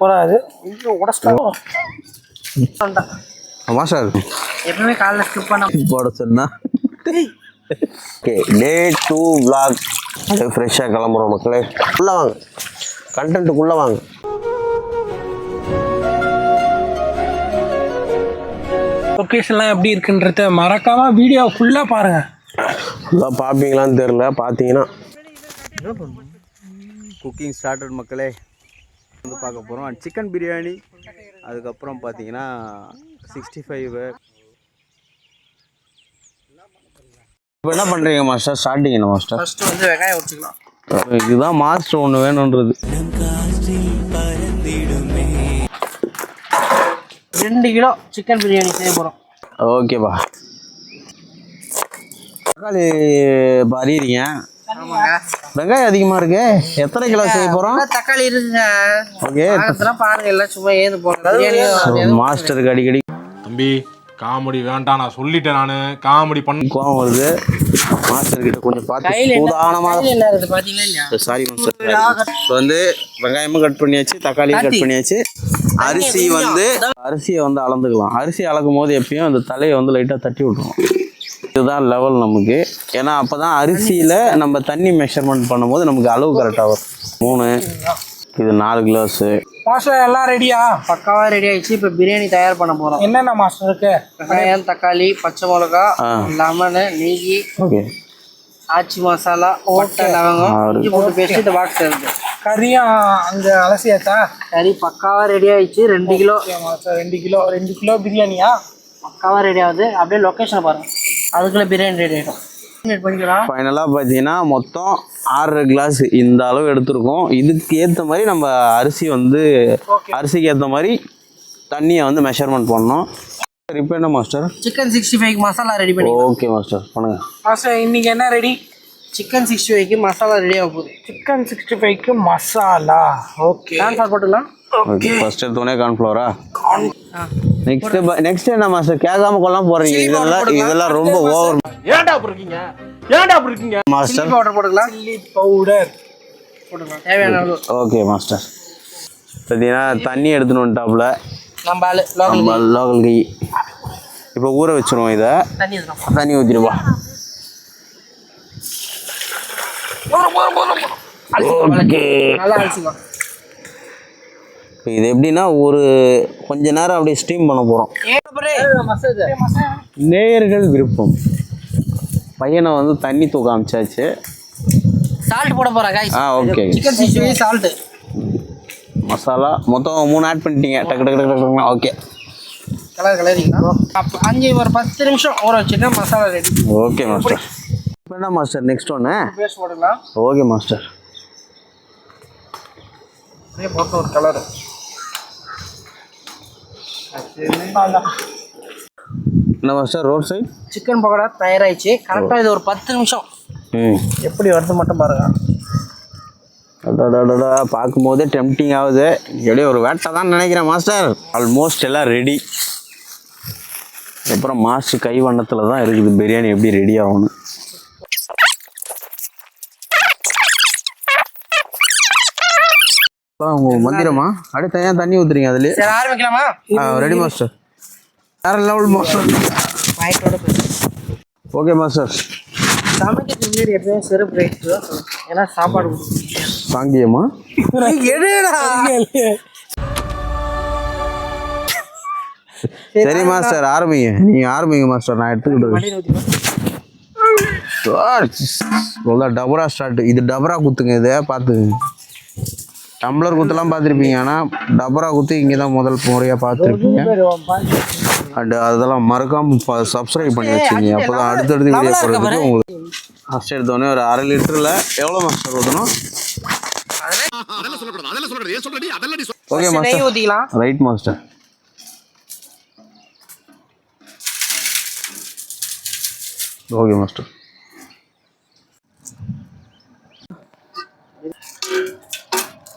போறாது உடச்சிட்டாலும் மாஸ்டர் எப்பவுமே காலைல ஸ்கிப் பண்ண போட சொன்னா ஓகே டே 2 vlog ஃப்ரெஷ்ஷாக கிளம்புறோம் மக்களே. உள்ளே வாங்க, கண்டென்ட்டுக்குள்ளே வாங்க. லொக்கேஷன்லாம் எப்படி இருக்குன்றத மறக்காம வீடியோ ஃபுல்லாக பாருங்க. ஃபுல்லாக பார்ப்பீங்களான்னு தெரில. பார்த்தீங்கன்னா குக்கிங் ஸ்டார்டட் மக்களே. வந்து பார்க்க போகிறோம் சிக்கன் பிரியாணி, அதுக்கப்புறம் பார்த்தீங்கன்னா 65. இப்போ என்ன பண்ணுறீங்க மாஸ்டர்? ஸ்டார்டிங் என்ன மாஸ்டர்? ஃபஸ்ட்டு வந்து வெங்காயம் வச்சுக்கலாம். இதுதான் மாஸ்டர் ஒன்று வேணுன்றது. 2 கிலோ சிக்கன் பிரியாணி செய்ய போகிறோம். ஓகேப்பா. தக்காளி அறியறீங்க? வெங்காயம் அதிகமாக இருக்கு. எத்தனை கிலோ செய்ய போகிறோம்? தக்காளி இருக்குங்க. ஓகே பாருங்க, எல்லாம் சும்மா ஏது போடுறது. மாஸ்டருக்கு அடிக்கடி தம்பி காமெடி வேண்டாம், நான் சொல்லிட்டேன். நான் காமெடி பண்ணி கோவம் வருது. மாஸ்டர் கிட்ட கொஞ்சம் பார்த்து உதாரணமாக. Sorry master. இப்போ வந்து வெங்காயமும் கட் பண்ணியாச்சு, தக்காளியும் கட் பண்ணியாச்சு. அரிசியை வந்து அளந்துக்கலாம். அரிசி அளக்கும் போது எப்பயும் அந்த தலையை வந்து லைட்டாக தட்டி விட்டுருவோம். இதுதான் லெவல் நமக்கு. ஏன்னா அப்போ தான் அரிசியில் நம்ம தண்ணி மெஷர்மெண்ட் பண்ணும்போது நமக்கு அளவு கரெக்டாக வரும். 3, இது 4 கிலோஸு. மாஸ்டர் எல்லாம் ரெடியா? பக்காவாக ரெடி ஆயிடுச்சு. இப்போ பிரியாணி தயார் பண்ண போகிறோம். என்னென்ன மாஸ்டர் இருக்கு? வெங்காயம், தக்காளி, பச்சை மிளகா, லெமனு, நெய், ஓகே, ஆச்சி மசாலா, பட்டை, லவங்கம், இஞ்சி போட்டு பேஸ்ட். இந்த பாக்ஸ் இருக்கு. கறியும் அங்கே அலசியாச்சா? கறி பக்காவாக ரெடி ஆயிடுச்சு. 2 கிலோ மாஸ்டர். 2 கிலோ பிரியாணியா? பக்காவாக ரெடி ஆகுது. அப்படியே லொக்கேஷனை பாருங்கள், அதுக்குள்ளே பிரியாணி ரெடி ஆகிடும். பண்ணிக்கலாம். ஃபைனலாக பார்த்தீங்கன்னா மொத்தம் 6 கிளாஸ் இந்த அளவு எடுத்துருக்கோம். இதுக்கு ஏற்ற மாதிரி நம்ம அரிசிக்கு ஏற்ற மாதிரி தண்ணியை வந்து மெஷர்மெண்ட் பண்ணோம். இப்போ என்ன மாஸ்டர்? சிக்கன் 65 மசாலா ரெடி பண்ணி. ஓகே மாஸ்டர், பண்ணுங்க மாஸ்டர். இன்னைக்கு என்ன ரெடி? சிக்கன் 65 மசாலா ரெடி ஆக போகுது. சிக்கன் 65 மசாலா. ஓகே, கார்ன்ஃப்ளவர் போட்டுக்கலாம். ஓகே, ஃபர்ஸ்ட் எடுத்தோடனே கார்ன்ஃப்ளவரா? நெக்ஸ்ட் என்ன மாஸ்டர்? கேட்காம கொள்ளாம போறீங்க. இதெல்லாம் ரொம்ப ஓவர். ஏன்டா இருக்கீங்க மாஸ்டர்? சில்லி பவுடர் போட்டுக்கலாம். சில்லி பவுடர் போட்டுக்கலாம் தேவையான அளவு. Okay master. பார்த்தீங்கன்னா தண்ணி எடுத்துன்னு வந்துட்டாப்புல நம்ம லோக்கல் கை. இப்போ ஊற வச்சிருவோம். இதை தண்ணி ஊற்றிடுவா. நல்லா அடிச்சுக்கலாம். இது எப்படின்னா ஒரு கொஞ்ச நேரம் அப்படியே ஸ்டீம் பண்ண போகிறோம். நேயர்கள் விருப்பம். பையனை வந்து தண்ணி தூக்க அமைச்சாச்சு. சால்ட் போட போகிறேன் guys. Okay. Chicken 65 salt masala மொத்தம் 3 ஆட் பண்ணிட்டீங்க. டக்கு டக்கு டக்கு டக்கு. ஓகே, கலரிங்களா? 10 நிமிஷம் ஊற வச்சுட்டு மசாலா ரெடி. Okay master. இப்போ என்ன மாஸ்டர் நெக்ஸ்ட் ஒன்று? பேஸ்ட் போட்டுக்கலாம். Okay master. அப்படியே போட்டு ஒரு கலர். என்ன master? Road side chicken pakoda தயாராகிடுச்சு. கரெக்டாக இது ஒரு 10 நிமிஷம். எப்படி வருது மட்டும் பாருங்க. பார்க்கும்போதே டெம்டிங் ஆகுது. எப்படியே ஒரு வேட்டை தான் நினைக்கிறேன் மாஸ்டர். ஆல்மோஸ்ட் எல்லாம் ரெடி. அப்புறம் மாஸ்டர் கை வண்ணத்தில் தான் இருக்குது பிரியாணி எப்படி ரெடி ஆகணும். உங்க மந்திரமா அடுத்த ஏன் தண்ணி ஊத்துறீங்க? அதுல ஆரம்பிக்கலாமா? Ready master. வேற லெவல் மாஸ்டர். Okay master. சமைக்கிறதுக்கு முன்னாடி எப்பயும் சிறப்பு ரைட் ஏன்னா சாப்பாடு சாங்கியமா சரி மாஸ்டர், ஆரம்பிங்க. நீங்க ஆரம்பிங்க மாஸ்டர், நான் எடுத்துக்கிட்டு. டபரா ஸ்டார்ட். இது டபரா குத்துங்க. இதை பார்த்துங்க. டம்ளர் குத்துலாம் பார்த்துருப்பீங்க, ஆனால் டபரா குத்து இங்கே தான் முதல் முறையாக பார்த்துருப்பீங்க. அண்ட் அதெல்லாம் மறக்காமல் சப்ஸ்கிரைப் பண்ணி வச்சுங்க. அப்போ தான் அடுத்தடுத்து வீடியோ போடுறதுக்கு உங்களுக்கு. ஃபஸ்ட் எடுத்தோடனே ஒரு 1/2 லிட்டரில் எவ்வளோ மாஸ்டர் ஊற்றணும்? ஓகே மாஸ்டர், ஊற்றிக்கலாம். Right master. Okay master.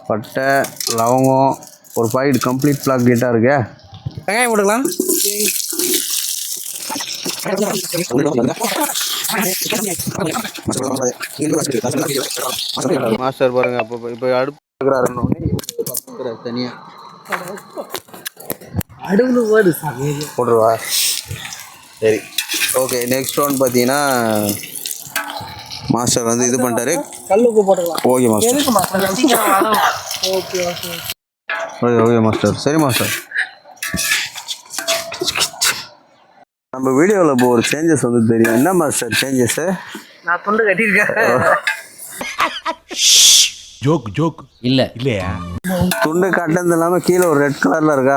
பட்டை, லவங்கம், ஒரு பாக்கெட் கம்ப்ளீட் பிளாக் கிட்டா இருக்கு. வெங்காயம் போட்டுக்கலாம். மாஸ்டர் பாருங்க. இப்போ அடுப்பு மாஸ்டர் தனியாக அடுப்பு போடு போட்டுருவா. சரி ஓகே. நெக்ஸ்ட் ஒன் பார்த்தீங்கன்னா மாஸ்டர் வந்து இது பண்ணிட்டாரு. கல்லுப்பு போட்டுக்கலாம். Okay master. Okay okay okay okay master. சரி மாஸ்டர். நம்ம வீடியோவில் இப்போ ஒரு சேஞ்சஸ் வந்து தெரியும். என்ன மாஸ்டர் சேஞ்சஸ்ஸு? நான் துண்டு கட்டியிருக்கேன். ஜோக் இல்லையா? துண்டு கட்டது இல்லாமல் கீழே ஒரு ரெட் கலரில் இருக்கா?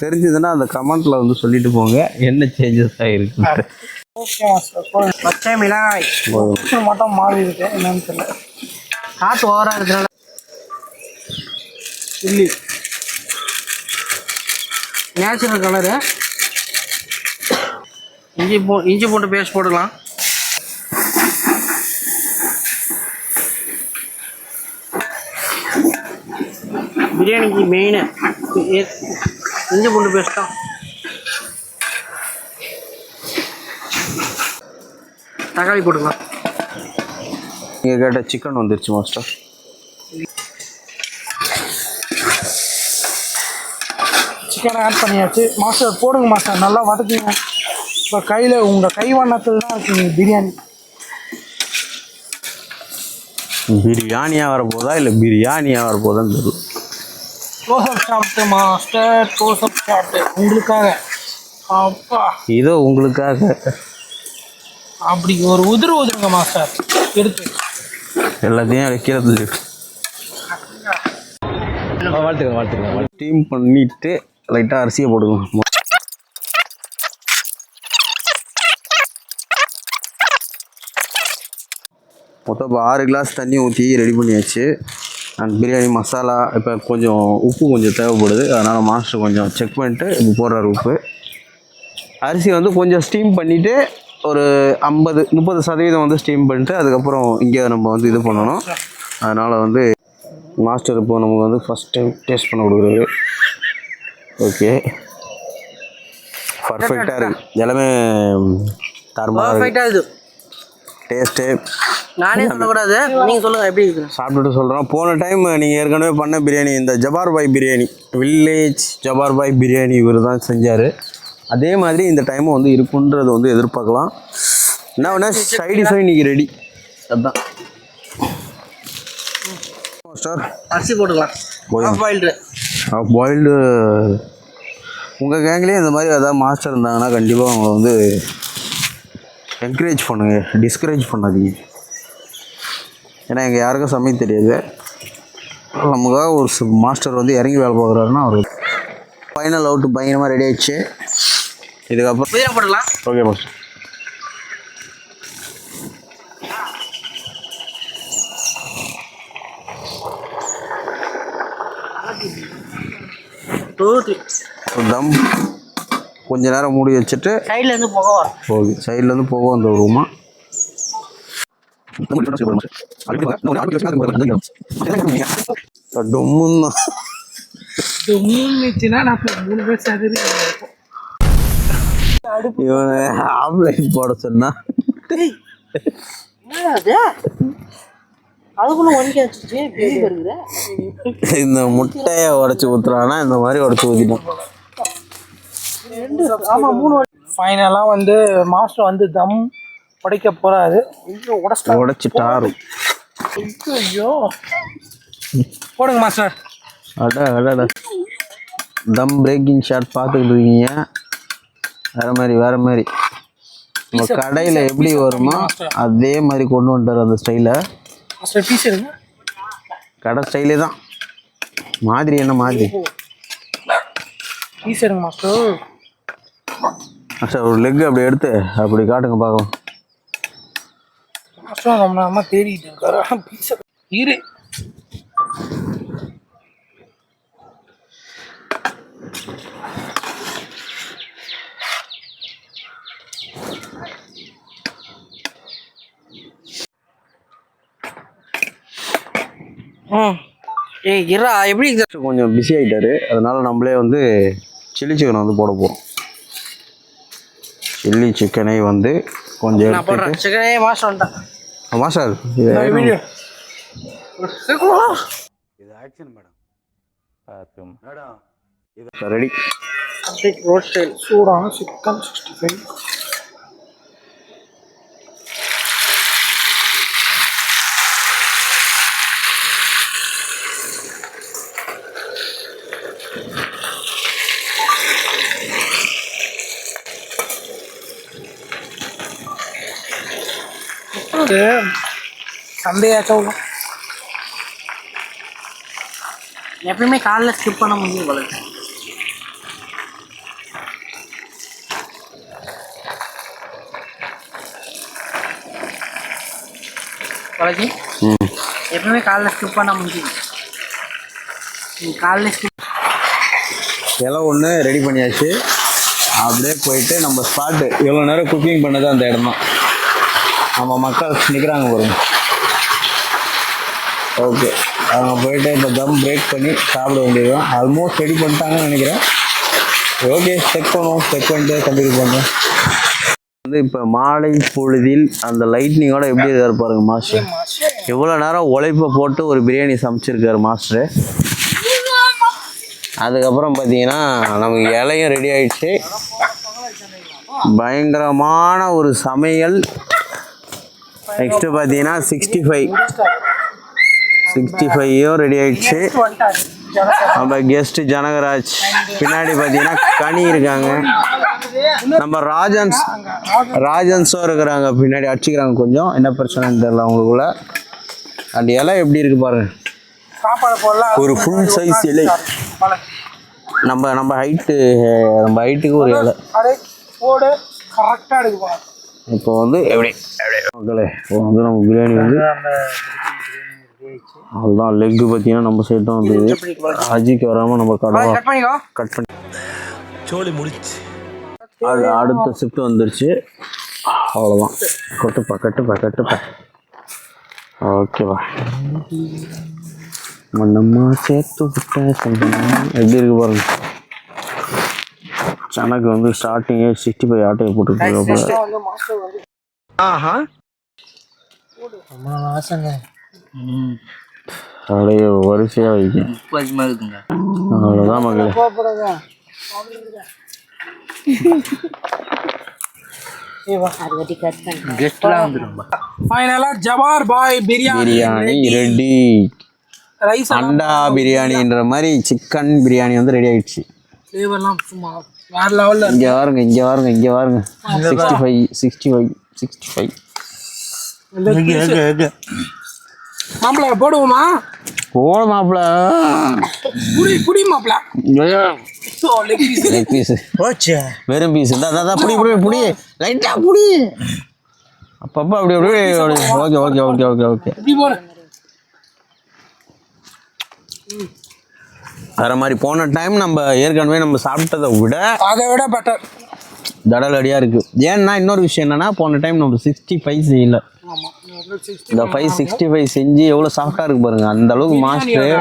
தெரிஞ்சதுன்னா அந்த கமெண்ட்டில் வந்து சொல்லிட்டு போங்க என்ன சேஞ்சஸ் ஆகிருக்கு. Okay master. பச்சை மிளகாய் மட்டும் மாறி இருக்கு, என்னன்னு தெரியல. காற்று ஓவராக இருக்கிறனால. Chilli natural colour. இஞ்சி பூண்டு பேஸ்ட் போட்டுக்கலாம். பிரியாணிக்கு மெயின் இஞ்சி பூண்டு பேஸ்ட் தான். தக்காளி போட்டுக்கலாம். நீங்கள் கேட்ட சிக்கன் வந்துருச்சு மாஸ்டர். சிக்கனை ஆட் பண்ணியாச்சு மாஸ்டர். போடுங்க மாஸ்டர், நல்லா வதக்குங்க. இப்போ கையில் உங்கள் கை வண்ணத்தில் தான் இருக்குங்க பிரியாணி. பிரியாணியாக வரப்போதா இல்லை பிரியாணியாக வரப்போதான்னு தெரியல. Close-up shot master, close-up shot உங்களுக்காக. அப்பா இதோ உங்களுக்காக. அப்படி ஒரு உதிருங்க மாஸ்டர். எடுத்து எல்லாத்தையும் வைக்கிறது. வாழ்த்துக்கலாம். ஸ்டீம் பண்ணிட்டு லைட்டாக அரிசியை போட்டுக்கலாம். மொத்தம் இப்போ 6 கிளாஸ் தண்ணி ஊற்றி ரெடி பண்ணியாச்சு. அண்ட் பிரியாணி மசாலா இப்போ கொஞ்சம் உப்பு கொஞ்சம் தேவைப்படுது. அதனால் மாஸ்டர் கொஞ்சம் செக் பண்ணிட்டு இப்போ போடுறாரு உப்பு. அரிசி வந்து கொஞ்சம் ஸ்டீம் பண்ணிவிட்டு ஒரு 30% வந்து ஸ்டீம் பண்ணிட்டு அதுக்கப்புறம் இங்கே நம்ம வந்து இது பண்ணணும். அதனால் வந்து மாஸ்டர் இப்போ நமக்கு வந்து ஃபஸ்ட் டைம் டேஸ்ட் பண்ண கொடுக்குறாரு. ஓகே பர்ஃபெக்டாக இருக்குது. எல்லாமே பர்ஃபெக்டாக இது டேஸ்ட்டு. நானே சொல்லக்கூடாது, நீங்கள் சொல்லுங்கள் எப்படி இருக்குது. சாப்பிட்டுட்டு சொல்கிறோம். போன டைம் நீங்கள் ஏற்கனவே பண்ண பிரியாணி, இந்த ஜபார் பாய் பிரியாணி, வில்லேஜ் ஜபார் பாய் பிரியாணி இவர் தான் செஞ்சார். அதே மாதிரி இந்த டைமும் வந்து இருக்குன்றது வந்து எதிர்பார்க்கலாம். என்ன வேணா சைடிஷாக இன்றைக்கி ரெடி. அதுதான் மாஸ்டர். அரிசி போட்டுக்கலாம். பாயில்டு. உங்கள் கேங்லேயே இந்த மாதிரி ஏதாவது மாஸ்டர் இருந்தாங்கன்னா கண்டிப்பாக அவங்கள வந்து என்கரேஜ் பண்ணுங்கள், டிஸ்கரேஜ் பண்ணாதீங்க. ஏன்னா எங்கள் யாருக்கும் சமைக்க தெரியாது. நமக்காக ஒரு மாஸ்டர் வந்து இறங்கி வேலை பார்க்குறாருன்னா அவர் ஃபைனல் அவுட்டு பயங்கரமாக ரெடி ஆகிடுச்சு. இதுக்கப்புறம் புதினா போடலாம். Okay master. தம் கொஞ்ச நேரம் மூடி வச்சுட்டு சைட்லேருந்து புகை வரும். ஓகே சைட்லேருந்து போக வந்து வருமா. டொம்முன்னா இவனை ஆம்லைட் போட சொன்னா இந்த முட்டையை உடச்சி ஊற்றுறான்னா இந்த மாதிரி உடச்சி ஊற்றிட்டோம். ஃபைனலாக வந்து மாஸ்டர் வந்து தம் உடைக்க போகிறாரு. உடைச்சிட்டாரு. ஐயோ போடுங்க மாஸ்டர். அட தம் பிரேக்கிங் ஷாட் பார்த்துக்கிட்டு இருக்கீங்க. வேறு மாதிரி நம்ம கடையில் எப்படி வருமோ அதே மாதிரி கொண்டு வந்துட்டார் அந்த ஸ்டைலை. பீஸ் எடுங்க. கடை ஸ்டைலே தான். மாதிரி என்ன மாதிரி பீஸ் எடுங்க மாஸ்டர். மாஸ்டர் ஒரு லெக் அப்படி எடுத்து அப்படி காட்டுங்க பார்க்கலாம். மாஸ்டர் நம்ம அம்மா தேடிட்டு இருக்காரு. பீஸ் இரு. ஏய் இரா எப்படி கொஞ்சம் பிஸி ஆகிட்டாரு. அதனால் நம்மளே வந்து சில்லி சிக்கனை வந்து போட போகிறோம். சில்லி சிக்கனை வந்து கொஞ்சம் சிக்கனே மாஸ்டர் மாஸ்டர் இது action madam. Ready. Road style சூடான சிக்கன் 65. சந்தையாச்சும் எப்பயுமே காலைல ஸ்கிப் பண்ண முடியும் போல. பாலாஜி எப்பவுமே காலைல ஸ்கிப் பண்ண முடியும். காலைல ஸ்கிப் எல்லாம் ஒன்று ரெடி பண்ணியாச்சு. அப்படியே போயிட்டு நம்ம ஸ்பாட்டு எவ்வளோ நேரம் குக்கிங் பண்ணது அந்த இடம் தான். நம்ம மக்கள் நிற்கிறாங்க பாருங்க. ஓகே, அவங்க போயிட்டு இப்போ தம் பிரேக் பண்ணி சாப்பிட வேண்டியதுதான். ஆல்மோஸ்ட் ரெடி பண்ணிட்டாங்கன்னு நினைக்கிறேன். ஓகே, செக் பண்ணிட்டு கண்டினியூ பண்ணுறேன். வந்து இப்போ மாலை பொழுதில் அந்த லைட்னிங்கோட எப்படி இருக்காரு பாருங்க மாஸ்டர். எவ்வளோ நேரம் உழைப்பை போட்டு ஒரு பிரியாணி சமைச்சிருக்காரு மாஸ்டரு. அதுக்கப்புறம் பார்த்தீங்கன்னா நமக்கு இலையும் ரெடி ஆயிடுச்சு. பயங்கரமான ஒரு சமையல். நெக்ஸ்ட்டு பார்த்தீங்கன்னா 65யும் ரெடி ஆயிடுச்சு. நம்ம கெஸ்ட்டு ஜனகராஜ். பின்னாடி பார்த்தீங்கன்னா கனி இருக்காங்க. நம்ம ராஜன்ஸும் இருக்கிறாங்க பின்னாடி, அடிச்சுக்கிறாங்க கொஞ்சம். என்ன பிரச்சனைன்னு தெரியல அவங்களுக்குள்ள. அந்த இலை எப்படி இருக்கு பாருங்க. ஒரு ஃபுல் சைஸ் இலை. நம்ம ஹைட்டுக்கு ஒரு இலை. இப்போ வந்து எப்படி மக்களே, இப்போ வந்து நம்ம பிரியாணி வந்து அதுதான் லெக்கு பார்த்தீங்கன்னா நம்ம சைட்டும் வந்து அஜிக்கு வராமல் நம்ம கட் பண்ணி சோலி முடிச்சு அடுத்த ஷிஃப்ட் வந்துருச்சு. அவ்வளோதான். கட்டுப்பா. ஓகேவா, மண்ணம்மா சேர்த்து விட்ட எப்படி இருக்கு பாருங்க. சனக்கு வந்து ஸ்டார்டிங்கே 65 ஆட்டையை போட்டுருக்காங்க. அப்படியே வரிசையாக வைக்கும். அவ்வளோதான் மகளே. பிரியாணி ரெடி. அண்டா பிரியாணின்ற மாதிரி சிக்கன் பிரியாணி வந்து ரெடி ஆயிடுச்சு. இங்க பாருங்க 65 மாப்பிள போடுவோமா? போடு மாப்பிள. புடி மாப்பிள. வெறும் பீஸ். புடி லைட்டா புடி. அப்பப்போ அப்படி ஓகே. வேற மாதிரி போன டைம் நம்ம ஏற்கனவே நம்ம சாப்பிட்டதை விட அதை விட பெட்டர் தடலடியாக இருக்குது. ஏன்னா இன்னொரு விஷயம் என்னன்னா, போன டைம் நம்ம 65 செய்யல. இந்த 65 செஞ்சு எவ்வளோ சாஃப்டாக இருக்கு பாருங்க. அந்த அளவுக்கு மாஸ்டர்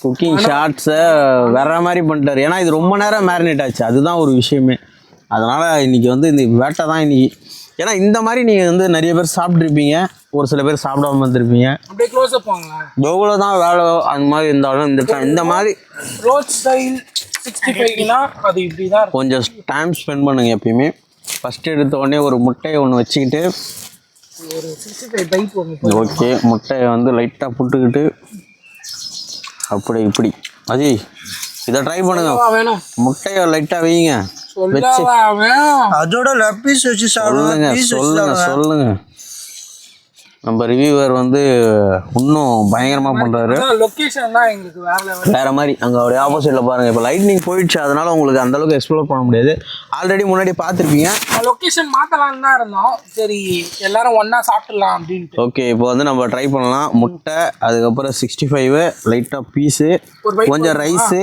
குக்கிங் ஷார்ட்ஸை வேற மாதிரி பண்ணிட்டார். ஏன்னா இது ரொம்ப நேரம் மேரினேட் ஆச்சு, அதுதான் ஒரு விஷயமே. அதனால் இன்றைக்கி வந்து இந்த வேட்டை தான் இன்றைக்கி. ஏன்னா இந்த மாதிரி நீங்கள் வந்து நிறைய பேர் சாப்பிட்ருப்பீங்க, ஒரு சில பேர் சாப்பிடாம வந்துருப்பீங்க. எவ்வளோ தான் வேலை அந்த மாதிரி இருந்தாலும் இந்த மாதிரி ரோட் ஸ்டைல் 65னா அது இப்படி தான். கொஞ்சம் டைம் ஸ்பெண்ட் பண்ணுங்க எப்பயுமே. ஃபஸ்ட்டு எடுத்த உடனே ஒரு முட்டையை ஒன்று வச்சுக்கிட்டு ஒரு 65 பைட் ஒன்று. ஓகே, முட்டையை வந்து லைட்டாக புட்டுக்கிட்டு அப்படி இப்படி அஜி இதை ட்ரை பண்ணுங்க. முட்டையை லைட்டாக வைங்க. அதோட லெக் பீஸ் வச்சு சொல்லுங்க. நம்ம ரிவ்யூவர் வந்து இன்னும் பயங்கரமாக பண்ணுறாரு. லொக்கேஷன் தான் எங்களுக்கு வேற மாதிரி. அங்கே அப்படியே ஆப்போசிட்டில் பாருங்கள். இப்போ லைட்னிங் போயிடுச்சு, அதனால உங்களுக்கு அந்தளவுக்கு எக்ஸ்ப்ளோர் பண்ண முடியாது. ஆல்ரெடி முன்னாடி பார்த்துருப்பீங்க. லொக்கேஷன் மாற்றலான்னு தான் இருந்தோம். சரி எல்லாரும் ஒன்றா சாப்பிட்லாம் அப்படின்ட்டு. ஓகே, இப்போ வந்து நம்ம ட்ரை பண்ணலாம். முட்டை, அதுக்கப்புறம் 65, லைட்டாக பீஸு, கொஞ்சம் ரைஸு,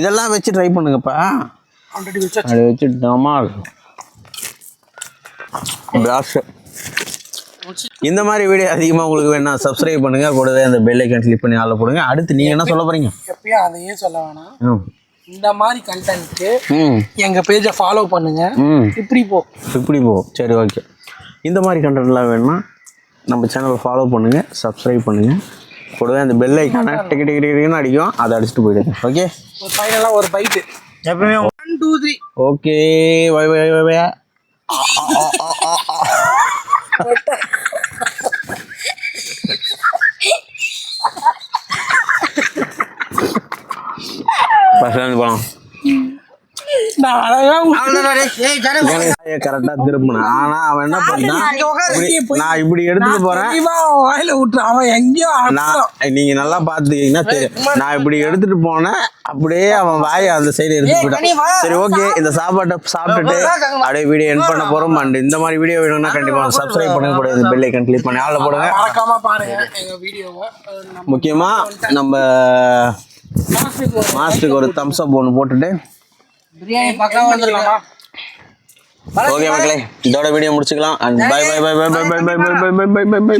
இதெல்லாம் வச்சு ட்ரை பண்ணுங்கப்பா. அப்படி வச்சு டமால் பிராஷ். இந்த மாதிரி வீடியோ அதிகமாக உங்களுக்கு வேணா சப்ஸ்கிரைப் பண்ணுங்க, கூடவே அந்த பெல் ஐக்கான் கிளிக் பண்ணி ஆள போடுங்க. அடுத்து நீங்கள் என்ன சொல்ல போறீங்க? எப்பயும் அதையே சொல்ல வேணாம். இந்த மாதிரி கண்டென்ட்க்கு எங்க பேஜை ஃபாலோ பண்ணுங்க. இப்படி போ. சரி, ஓகே. இந்த மாதிரி கண்டென்ட்லாம் வேணும்னா நம்ம சேனலை ஃபாலோ பண்ணுங்க, சப்ஸ்கிரைப் பண்ணுங்க, போடுவேன். அந்த பெல் ஐக்கான டிக்கெட் டிக்கெட்டுன்னு அடிக்கும், அதை அடிச்சுட்டு போயிடுங்க. ஓகே ஃபைனலாக ஒரு பைட்டு எப்பவுமே 1 2 3 ஓகே வை வை வை வை பஸ்லேருந்து போகலாம். கரெக்டா திரும்பினேன். ஆனா அவன் என்ன பண்ணான், நான் இப்படி எடுத்துட்டு போறேன், நீங்க நல்லா பாத்துக்கீங்கன்னா தெரியும். நான் இப்படி எடுத்துட்டு போனேன், அப்படியே அவன் வாயை அந்த சைடு எடுத்து போயிட்டான். சரி ஓகே, இந்த சாப்பாட்டை சாப்பிட்டுட்டு அப்படியே வீடியோ எண்ட் பண்ண போறோம். அண்ட் இந்த மாதிரி வீடியோ வேணும்னா கண்டிப்பா சப்ஸ்கிரைப் பண்ண கூடாது, பெல் ஐக்கன் கிளிக் பண்ணி ஆள்ல போடுங்க. முக்கியமா நம்ம மாஸ்டருக்கு ஒரு தம்ஸ் அப் ஒன்று போட்டுட்டு பிரியாணி பக்காவா வந்துருக்கா. ஓகே மக்களே, இதோட வீடியோ முடிச்சுக்கலாம். And bye bye bye bye bye bye bye bye bye bye bye by.